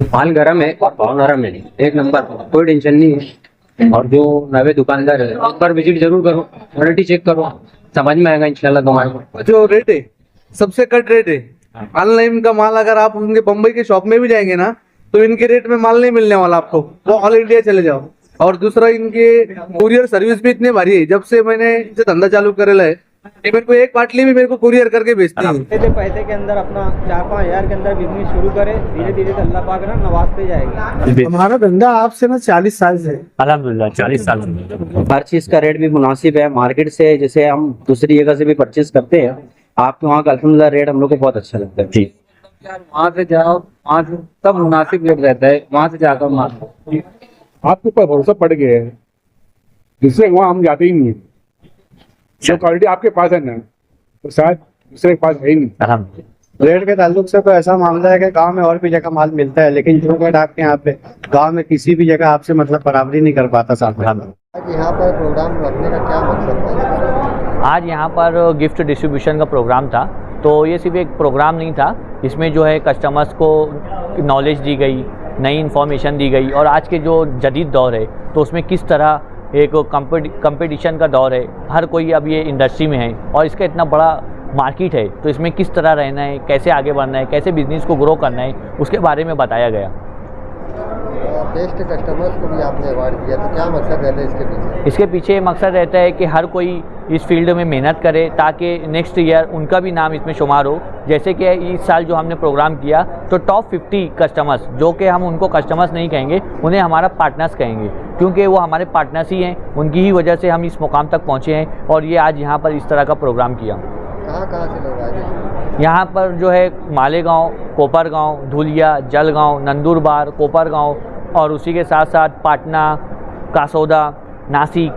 माल गरम है और भाव नरम है, एक नंबर, कोई टेंशन नहीं है। और जो नवे दुकानदार है एक बार विजिट जरूर करो, क्वालिटी चेक करो, समझ में आएगा इंशाल्लाह तुम्हारे को। जो रेट है सबसे कट रेट है। ऑनलाइन का माल अगर आप उनके बम्बई के शॉप में भी जाएंगे ना तो इनके रेट में माल नहीं मिलने वाला आपको, वो ऑल इंडिया चले जाओ। और दूसरा इनके कुरियर सर्विस भी इतनी भारी है, जब से मैंने ये धंधा चालू करेला है ये मेरे को एक पाटली भी मेरे को कुरियर करके भेजते हैं। पैसे के अंदर अपना 4-5 हज़ार के अंदर बिजनेस शुरू करे, धीरे धीरे तो अल्लाह पाक ना नवाज पे जाएगी। हमारा धंधा आपसे ना 40 साल से। अल्हम्दुलिल्लाह 40 साल से। हर चीज़ का रेट भी मुनासिब है मार्केट से, जैसे हम दूसरी जगह से भी परचेज करते हैं, आपके वहाँ का अल्हम्दुलिल्लाह रेट हम लोग को बहुत अच्छा लगता है। जी यार वहाँ से जाओ, वहाँ से सब मुनासिब रेट रहता है, वहाँ से जाकर माल आपके ऊपर भरोसा पड़ गया है, जिससे वहाँ हम जाते ही नहीं है। जो क्वालिटी आपके पास है ना तो शायद दूसरे के पास है ही नहीं। अल्हम्दुलिल्लाह। रेट के ताल्लुक से तो ऐसा मामला है कि गांव में और भी जगह माल मिलता है, लेकिन जो रेट आपके यहाँ पे गांव में किसी भी जगह आपसे मतलब बराबरी नहीं कर पाता साथ में। आज यहाँ पर प्रोग्राम रखने का क्या मकसद था? आज यहाँ पर गिफ्ट डिस्ट्रीब्यूशन का प्रोग्राम था, तो ये सिर्फ एक प्रोग्राम नहीं था, इसमें जो है कस्टमर्स को नॉलेज दी गई, नई इन्फॉर्मेशन दी गई। और आज के जो जदीद दौर है तो उसमें किस तरह एक कंपटीशन का दौर है, हर कोई अब ये इंडस्ट्री में है और इसका इतना बड़ा मार्केट है, तो इसमें किस तरह रहना है, कैसे आगे बढ़ना है, कैसे बिजनेस को ग्रो करना है, उसके बारे में बताया गया। बेस्ट कस्टमर्स को भी आपने अवार्ड दिया, तो क्या मकसद रहता है इसके पीछे? इसके पीछे मकसद रहता है कि हर कोई इस फील्ड में मेहनत करे ताकि नेक्स्ट ईयर उनका भी नाम इसमें शुमार हो। जैसे कि इस साल जो हमने प्रोग्राम किया तो टॉप 50 कस्टमर्स, जो कि हम उनको कस्टमर्स नहीं कहेंगे, उन्हें हमारा पार्टनर्स कहेंगे, क्योंकि वो हमारे पार्टनर्स ही हैं, उनकी ही वजह से हम इस मुकाम तक पहुँचे हैं। और ये आज यहाँ पर इस तरह का प्रोग्राम किया। कहाँ से लोग आए? यहाँ पर जो है मालेगांव, कोपरगांव, धुलिया, जलगांव, नंदुरबार, कोपरगांव और उसी के साथ साथ पाटना, कासौदा, नासिक,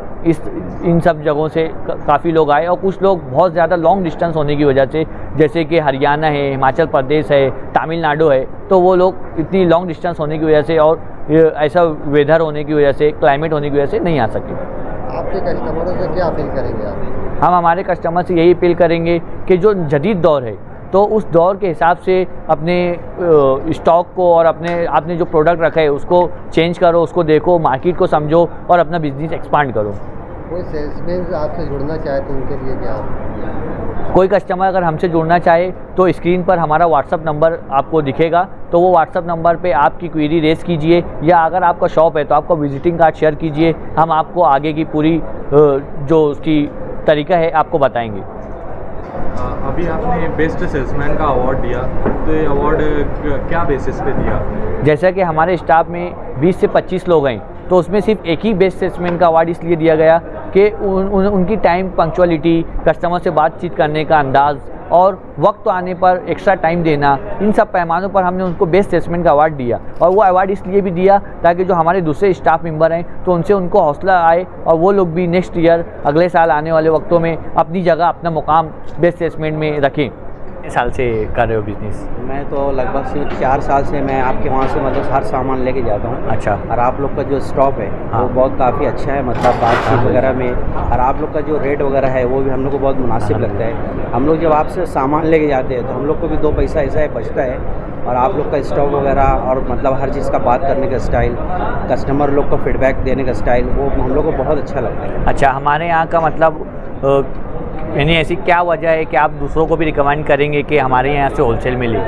इन सब जगहों से काफ़ी लोग आए। और कुछ लोग बहुत ज़्यादा लॉन्ग डिस्टेंस होने की वजह से, जैसे कि हरियाणा है, हिमाचल प्रदेश है, तमिलनाडु है, तो वो लोग इतनी लॉन्ग डिस्टेंस होने की वजह से और ऐसा वेदर होने की वजह से, क्लाइमेट होने की वजह से नहीं आ सके। आपके कस्टमरों से क्या अपील करेंगे आप? हम हमारे कस्टमर से यही अपील करेंगे कि जो जदीद दौर है तो उस दौर के हिसाब से अपने स्टॉक को और आपने जो प्रोडक्ट रखा है उसको चेंज करो, उसको देखो, मार्केट को समझो और अपना बिजनेस एक्सपांड करो। कोई सेल्समैन आपसे जुड़ना चाहे तो उनके लिए क्या? कोई कस्टमर अगर हमसे जुड़ना चाहे तो स्क्रीन पर हमारा व्हाट्सअप नंबर आपको दिखेगा, तो वो व्हाट्सअप नंबर पे आपकी क्वेरी रेज कीजिए, या अगर आपका शॉप है तो आपका विजिटिंग कार्ड शेयर कीजिए, हम आपको आगे की पूरी जो उसकी तरीका है आपको बताएंगे। अभी आपने बेस्ट सेल्समैन का अवार्ड दिया, तो ये अवार्ड क्या बेसिस पे दिया? जैसा कि हमारे स्टाफ में 20 से 25 लोग हैं, तो उसमें सिर्फ एक ही बेस्ट सेल्समैन का अवार्ड इसलिए दिया गया कि उनकी टाइम पंक्चुअलिटी, कस्टमर से बातचीत करने का अंदाज़ और वक्त आने पर एक्स्ट्रा टाइम देना, इन सब पैमानों पर हमने उनको बेस्ट सेल्समैन का अवार्ड दिया। और वो अवार्ड इसलिए भी दिया ताकि जो हमारे दूसरे स्टाफ मेंबर हैं तो उनसे उनको हौसला आए और वो लोग भी नेक्स्ट ईयर, अगले साल आने वाले वक्तों में अपनी जगह, अपना मुकाम बेस्ट सेल्समैन में रखें। साल से कर रहे हो बिजनेस? मैं तो लगभग सिर्फ 4 साल से मैं आपके वहाँ से मतलब हर सामान लेके जाता हूँ। अच्छा। और आप लोग का जो स्टॉक है हाँ। वो बहुत काफ़ी अच्छा है, मतलब बातचीत वगैरह में, और आप लोग का जो रेट वगैरह है वो भी हम लोग को बहुत मुनासिब लगता है। हम लोग जब आपसे सामान लेके जाते हैं तो हम लोग को भी 2 पैसा ऐसा है बचता है, और आप लोग का स्टॉक वगैरह और मतलब हर चीज़ का बात करने का स्टाइल, कस्टमर लोग को फीडबैक देने का स्टाइल, वो हम लोग को बहुत अच्छा लगता है। अच्छा, हमारे यहाँ का मतलब यानी ऐसी क्या वजह है कि आप दूसरों को भी रिकमेंड करेंगे कि हमारे यहाँ से होलसेल में ले?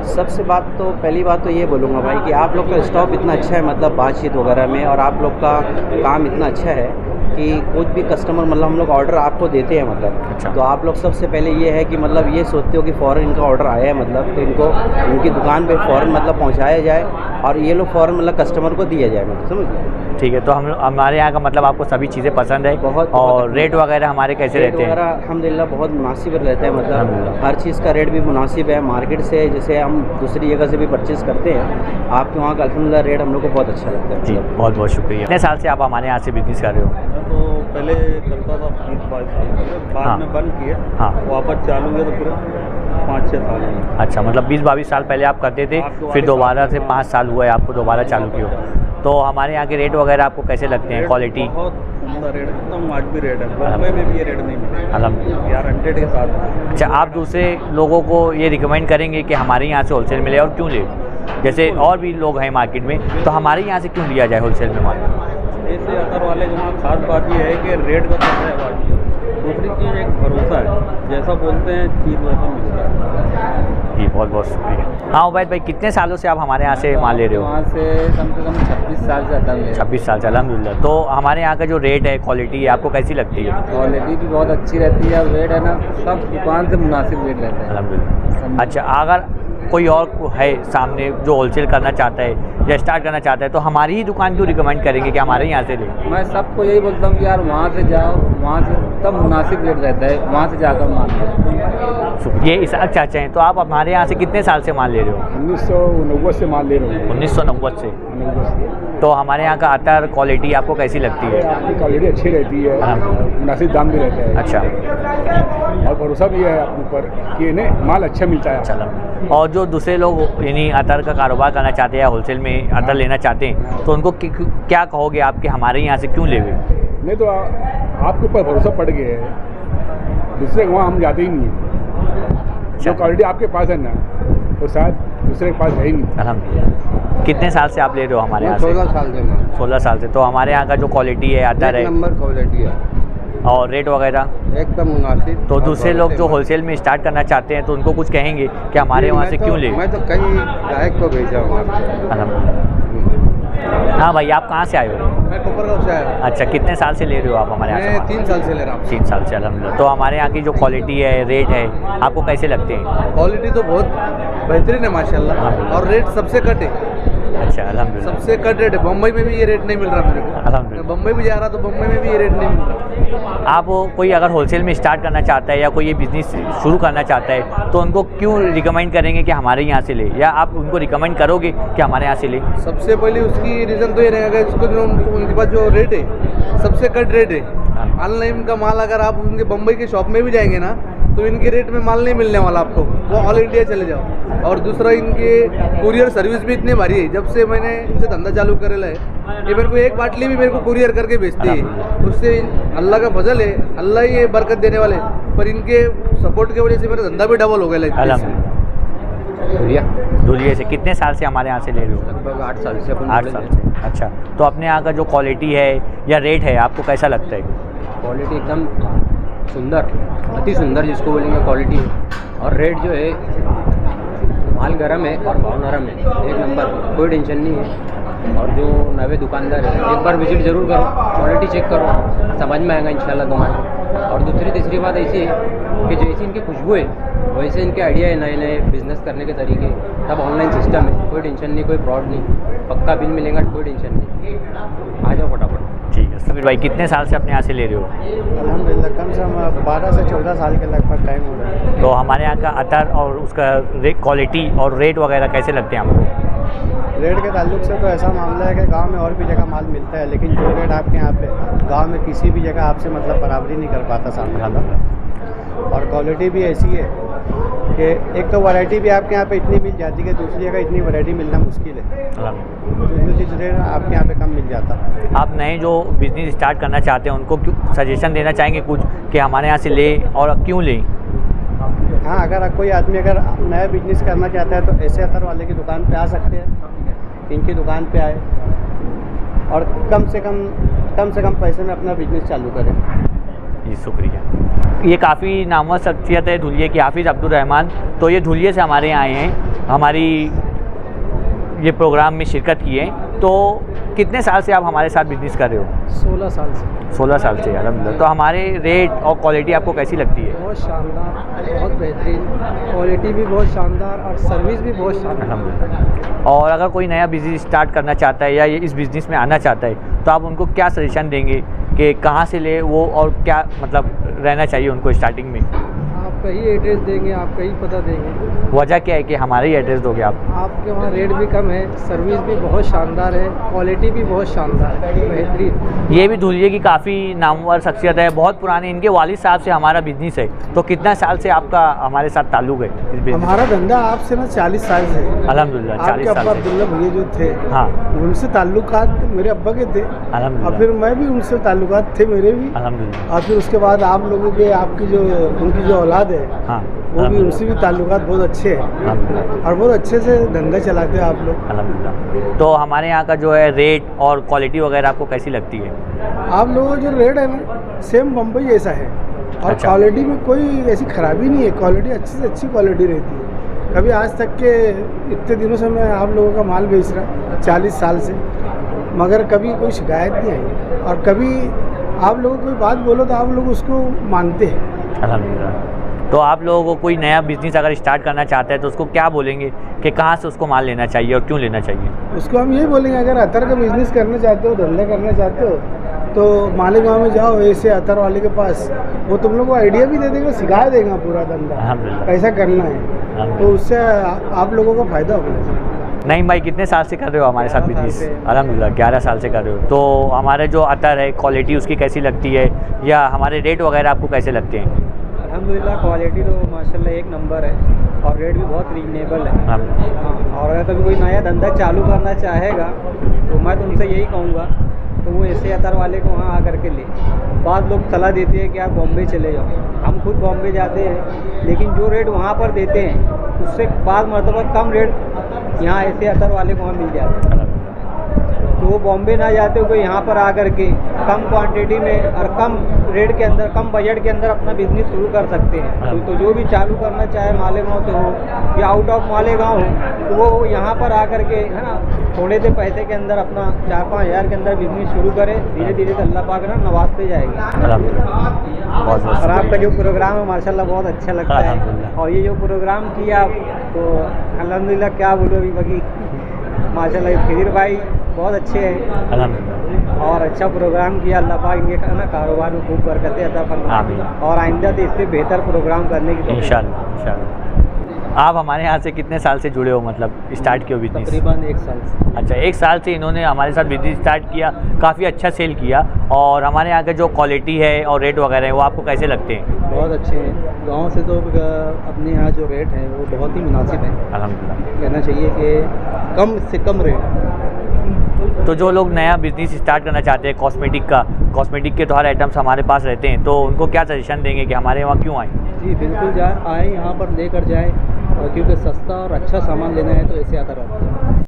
सबसे पहली बात तो ये बोलूँगा भाई कि आप लोग का स्टॉक इतना अच्छा है, मतलब बातचीत वगैरह में, और आप लोग का काम इतना अच्छा है कि कुछ भी कस्टमर मतलब हम लोग ऑर्डर आपको देते हैं मतलब। अच्छा। तो आप लोग सबसे पहले ये है कि मतलब ये सोचते हो कि फ़ौरन इनका ऑर्डर आया है मतलब, तो इनको उनकी दुकान पे फ़ौरन मतलब पहुंचाया जाए और ये लोग फ़ौरन मतलब कस्टमर को दिया जाए, मतलब समझ। ठीक है, तो हमारे यहाँ का मतलब आपको सभी चीज़ें पसंद है? बहुत। और रेट वगैरह हमारे कैसे रहते हैं? अल्हम्दुलिल्लाह बहुत मुनासिब रहता है, मतलब हर चीज़ का रेट भी मुनासिब है मार्केट से, जैसे हम दूसरी जगह से भी परचेज़ करते हैं, आपके वहाँ का अल्हम्दुलिल्लाह रेट हम लोग को बहुत अच्छा लगता है। जी, बहुत बहुत शुक्रिया। कितने साल से आप हमारे यहाँ से बिजनेस कर रहे हो? तो पहले करता था 20-22 साल, बाद हाँ। में बंद किया, हाँ। वापस चालू किया तो पूरे 5-6 साल में। अच्छा, मतलब 20-22 साल पहले आप करते थे, फिर दोबारा से 5 साल हुआ है आपको दोबारा चालू किया। तो हमारे यहाँ के रेट वगैरह आपको कैसे लगते हैं, क्वालिटी? बहुत उम्दा रेट, एकदम वाजिबी रेट है, बॉम्बे में भी ये रेट नहीं मिलेगा, अल्हम्दुलिल्लाह। गारंटेड के साथ। अच्छा, आप दूसरे लोगों को ये रिकमेंड करेंगे कि हमारे यहाँ से होलसेल मिले, और क्यों ले? जैसे और भी लोग हैं मार्केट में, तो हमारे यहाँ से क्यों लिया जाए होलसेल में माल? ऐसे अतर वाले जो है, खास बात ये है कि रेट का तो है बाकी, दूसरी चीज़ एक भरोसा है, जैसा बोलते हैं चीज़ वैसा मिलता है। जी बहुत बहुत शुक्रिया। हाँ उबैद भाई, कितने सालों से आप हमारे यहाँ से माल ले रहे हो? वहाँ से कम 26 साल से आता है। 26 साल से, अल्हम्दुलिल्लाह। तो हमारे यहाँ का जो रेट है, क्वालिटी है, आपको कैसी लगती है? क्वालिटी भी बहुत अच्छी रहती है और रेट है ना, सब दुकान से मुनासिब रेट रहता है। अल्हम्दुलिल्लाह। अच्छा, अगर कोई और है सामने जो होलसेल करना चाहता है या स्टार्ट करना चाहता है, तो हमारी ही दुकान क्यों रिकमेंड करेंगे कि हमारे यहाँ से ले? मैं सबको यही बोलता हूँ कि यार वहाँ से जाओ, वहाँ से तब मुनासिब रेट रहता है, वहाँ से जाकर माल लो। ये इसहाक चाचा हैं, तो आप हमारे यहाँ से कितने साल से माल ले रहे हो? 1990 से माल ले रहा हूँ। 1990 से। तो हमारे यहाँ का अतर क्वालिटी आपको कैसी लगती है? आपकी क्वालिटी अच्छी रहती है, मुनासिब दाम भी रहता है। अच्छा, और भरोसा भी है अपने ऊपर कि इन्हें माल अच्छा मिलता है। चलो। और जो दूसरे लोग यानी अतर का कारोबार करना चाहते हैं या होलसेल में अतर लेना चाहते हैं, तो उनको क्या कहोगे आप कि हमारे यहाँ से क्यों लेवे? नहीं तो आपके ऊपर भरोसा पड़ गया है, दूसरे के वहाँ हम जाते ही नहीं हैं। जो क्वालिटी आपके पास है ना, वो शायद दूसरे के पास है ही नहीं। अल्हम्दुलिल्लाह। कितने साल से आप ले रहे हो हमारे यहाँ से? 16 साल से मैं 16 साल से। तो हमारे यहाँ का जो क्वालिटी है, अतर है नंबर क्वालिटी है, और रेट वगैरह एकदम मुनासिब। तो दूसरे लोग जो होलसेल में स्टार्ट करना चाहते हैं, तो उनको कुछ कहेंगे कि हमारे वहाँ से क्यों ले? मैं तो कई ग्राहक को भेजा हूँ। अल्हम्दुलिल्लाह। हाँ भाई, आप कहाँ से आए हो? मैं कोपरगांव से आया हूँ। अच्छा, कितने साल से ले रहे हो आप हमारे यहाँ से मैं माल? 3 साल से ले रहा हूँ। 3 साल से, अल्हम्दुलिल्लाह। तो हमारे यहाँ की जो क्वालिटी है, रेट है, आपको कैसे लगते हैं? क्वालिटी तो बहुत बेहतरीन है माशाल्लाह, और रेट सबसे कट है। अच्छा, अल्हम्दुलिल्लाह। सबसे कट रेट है। बम्बई में भी ये रेट नहीं मिल रहा मेरे को। अल्हम्दुलिल्लाह। मैं बम्बई भी जा रहा तो बम्बई में भी ये रेट नहीं मिल रहा। आप कोई अगर होलसेल में स्टार्ट करना चाहता है या कोई ये बिज़नेस शुरू करना चाहता है, तो उनको क्यों रिकमेंड करेंगे कि हमारे यहाँ से ले, या आप उनको रिकमेंड करोगे कि हमारे यहाँ से ले? सबसे पहले उसकी रीज़न तो ये रहेगा, इसको जो उनके पास जो रेट है सबसे कट रेट है। ऑनलाइन का माल अगर आप उनके बम्बई के शॉप में भी जाएंगे ना, तो इनके रेट में माल नहीं मिलने वाला आपको, वो ऑल इंडिया चले जाओ। और दूसरा, इनके कुरियर सर्विस भी इतनी भारी है। जब से मैंने इनसे धंधा चालू करेला है, ये मेरे को एक बाटली भी मेरे को कुरियर करके भेजती है। उससे अल्लाह का फजल है, अल्लाह ही ये बरकत देने वाले, पर इनके सपोर्ट की वजह से मेरा धंधा भी डबल हो गया। अल्हम्दुलिल्लाह। धुलिया से कितने साल से हमारे यहाँ से ले रहे हो? लगभग 8 साल से। 8 साल से। अच्छा, तो अपने यहाँ का जो क्वालिटी है या रेट है, आपको कैसा लगता है? क्वालिटी एकदम सुंदर, अति सुंदर जिसको बोलेंगे क्वालिटी है। और रेट जो है, माल गर्म है और भाव नरम है, एक नंबर, कोई टेंशन नहीं है। और जो नए दुकानदार है, एक बार विजिट ज़रूर करो, क्वालिटी चेक करो, समझ में आएगा इंशाल्लाह तुम्हारे। और दूसरी तीसरी बात ऐसी है कि जैसी इनकी खुशबू है, वैसे इनके आइडिया है नए नए बिज़नेस करने के तरीके। सब ऑनलाइन सिस्टम है, कोई टेंशन नहीं, कोई फ्रॉड नहीं, पक्का बिल मिलेगा, कोई टेंशन नहीं। आ जाओ फटाफट। ठीक है। समीर भाई, कितने साल से अपने यहाँ से ले रहे हो? अल्हम्दुलिल्लाह कम से कम 12 से 14 साल के लगभग टाइम हो रहा है। तो हमारे यहाँ का अतर और उसका क्वालिटी और रेट वगैरह कैसे लगते हैं आपको? रेट के ताल्लुक से तो ऐसा मामला है कि गांव में और भी जगह माल मिलता है, लेकिन जो रेट आपके यहाँ पे गांव में किसी भी जगह आपसे मतलब बराबरी नहीं कर पाता सामने वाला। और क्वालिटी भी ऐसी है कि एक तो वैरायटी भी आपके यहाँ पे इतनी मिल जाती है कि दूसरी जगह इतनी वैरायटी मिलना मुश्किल है। दूसरी चीज़ रेट आपके यहाँ पे कम मिल जाता। आप नए जो बिज़नेस स्टार्ट करना चाहते हैं, उनको क्यों सजेशन देना चाहेंगे कुछ कि हमारे यहाँ से ले और क्यों लें? हाँ, अगर कोई आदमी अगर नया बिजनेस करना चाहता है तो ऐसे अतर वाले की दुकान पे आ सकते हैं, इनकी दुकान पे आए और कम से कम पैसे में अपना बिजनेस चालू करें। जी शुक्रिया। ये काफ़ी नामवर शख्सियत है धुलिये की, हाफिज़ अब्दुल रहमान। तो ये धुलिये से हमारे यहाँ आए हैं, हमारी ये प्रोग्राम में शिरकत की है। तो कितने साल से आप हमारे साथ बिजनेस कर रहे हो? 16 साल से। 16 साल से, अलहमदिल्ला। तो हमारे रेट और क्वालिटी आपको कैसी लगती है? बहुत शानदार, बहुत बेहतरीन, क्वालिटी भी बहुत शानदार और सर्विस भी बहुत शानदार। अल्हम्दुलिल्लाह। और अगर कोई नया बिज़नेस स्टार्ट करना चाहता है या ये इस बिज़नेस में आना चाहता है, तो आप उनको क्या सजेशन देंगे कि कहाँ से ले वो, और क्या मतलब रहना चाहिए उनको स्टार्टिंग में? आप कहीं एड्रेस देंगे, आप कहीं पता देंगे। वजह क्या है कि हमारा ही एड्रेस दोगे आप? आपके वहाँ रेट भी कम है, सर्विस भी बहुत शानदार है, क्वालिटी भी बहुत शानदार है, बेहतरीन। ये भी धुलिये की काफ़ी नामवर शख्सियत है, बहुत पुरानी। इनके वालिद साहब से हमारा बिजनेस है। तो कितना साल से आपका हमारे साथ ताल्लुक़ है इस बिजनेस? हमारा धंधा आपसे ना 40 साल से है। अल्हम्दुलिल्लाह, 40 साल से। अब्दुल्ला भैया जो थे, हाँ, उनसे ताल्लुकात मेरे अब्बा के थे, और अल्हम्दुलिल्लाह, फिर मैं भी उनसे ताल्लुकात थे मेरे भी। अल्हम्दुलिल्लाह। और फिर उसके बाद आप लोगों के, आपकी जो उनकी जो औलाद उस्ताद है हाँ वो भी, उनसे भी ताल्लुकात बहुत अच्छे हैं और बहुत अच्छे से धंधा चलाते हैं आप लोग। अल्हम्दुलिल्लाह। तो हमारे यहाँ का जो है रेट और क्वालिटी वगैरह आपको कैसी लगती है? आप लोगों का जो रेट है ना सेम बम्बई जैसा है और अच्छा। क्वालिटी में कोई ऐसी खराबी नहीं है, क्वालिटी अच्छी से अच्छी क्वालिटी रहती है। कभी आज तक के इतने दिनों से मैं आप लोगों का माल बेच रहा 40 साल से, मगर कभी कोई शिकायत नहीं आई और कभी आप लोगों को कोई बात बोलो तो आप लोग उसको मानते हैं। अल्हम्दुलिल्लाह। तो आप लोगों को कोई नया बिजनेस अगर स्टार्ट करना चाहता है तो उसको क्या बोलेंगे कि कहाँ से उसको माल लेना चाहिए और क्यों लेना चाहिए? उसको हम ये बोलेंगे अगर अतर का बिजनेस करना चाहते हो, धंधा करना चाहते हो तो मालेगांव में जाओ ऐसे अतर वाले के पास, वो तुम लोग को आइडिया भी दे देगा, सिखा देगा पूरा धंधा अल्हम्दुलिल्लाह। कैसा करना है, तो उससे आप लोगों को फ़ायदा होना चाहिए। नहीं भाई, कितने साल से कर रहे हो हमारे साथ 11 साल बिजनेस? से। अल्हम्दुलिल्लाह 11 साल से कर रहे हो। तो हमारे जो अतर है क्वालिटी उसकी कैसी लगती है या हमारे रेट वगैरह आपको कैसे लगते हैं? अल्हम्दुलिल्लाह क्वालिटी तो माशाल्लाह एक नंबर है और रेट भी बहुत रीजनेबल है। हाँ। और अगर कभी कोई नया धंधा चालू करना चाहेगा तो मैं तुमसे यही कहूँगा तो वो ऐसे अतर वाले को वहाँ आकर के ले। बाद लोग सलाह देते हैं कि आप बॉम्बे चले जाओ, हम खुद बॉम्बे जाते हैं लेकिन जो रेट वहाँ पर देते हैं उससे बाद मरतबा कम रेट यहाँ ऐसे अतर वाले को वहाँ मिल जाते हैं। तो वो बॉम्बे ना जाते हुए यहाँ पर आकर के कम क्वांटिटी में और कम रेट के अंदर, कम बजट के अंदर अपना बिजनेस शुरू कर सकते हैं। तो जो भी चालू करना चाहे मालेगांव से हो या आउट ऑफ मालेगांव हो तो वो यहाँ पर आकर के है ना थोड़े से पैसे के अंदर अपना 4-5 हज़ार के अंदर बिजनेस शुरू करे। धीरे धीरे तो अल्लाह पाक ना नवाजते जाएगी। बहुत बहुत और आपका जो प्रोग्राम है माशाल्लाह बहुत अच्छा लगता है और ये जो प्रोग्राम किया तो अल्हम्दुलिल्लाह क्या बोलो अभी बाकी माशाल्लाह खिदिर भाई बहुत अच्छे हैं अल्हम्दुलिल्लाह। और अच्छा प्रोग्राम किया। अल्लाह पाक इनके ना कारोबार में खूब बरकतें अता फरमाए और आइंदा तो इससे बेहतर प्रोग्राम करने की इंशाल्लाह इंशाल्लाह। आप हमारे यहाँ से कितने साल से जुड़े हो, मतलब स्टार्ट किया बिजनेस? तकरीबन 1 साल से। अच्छा, 1 साल से इन्होंने हमारे साथ बिजनेस स्टार्ट किया, काफ़ी अच्छा सेल किया। और हमारे यहाँ का जो क्वालिटी है और रेट वगैरह है वो आपको कैसे लगते हैं? बहुत अच्छे हैं। गाँव से तो अपने यहाँ जो रेट है वो बहुत ही मुनासिब है। अल्हम्दुलिल्लाह। कहना चाहिए कि कम से कम रेट। तो जो लोग नया बिजनेस स्टार्ट करना चाहते हैं कॉस्मेटिक के तो हर आइटम्स हमारे पास रहते हैं, तो उनको क्या सजेशन देंगे कि हमारे वहाँ क्यों आए? जी बिल्कुल आए यहाँ पर लेकर जाए क्योंकि सस्ता और अच्छा सामान लेना है तो ऐसे आता रहता है।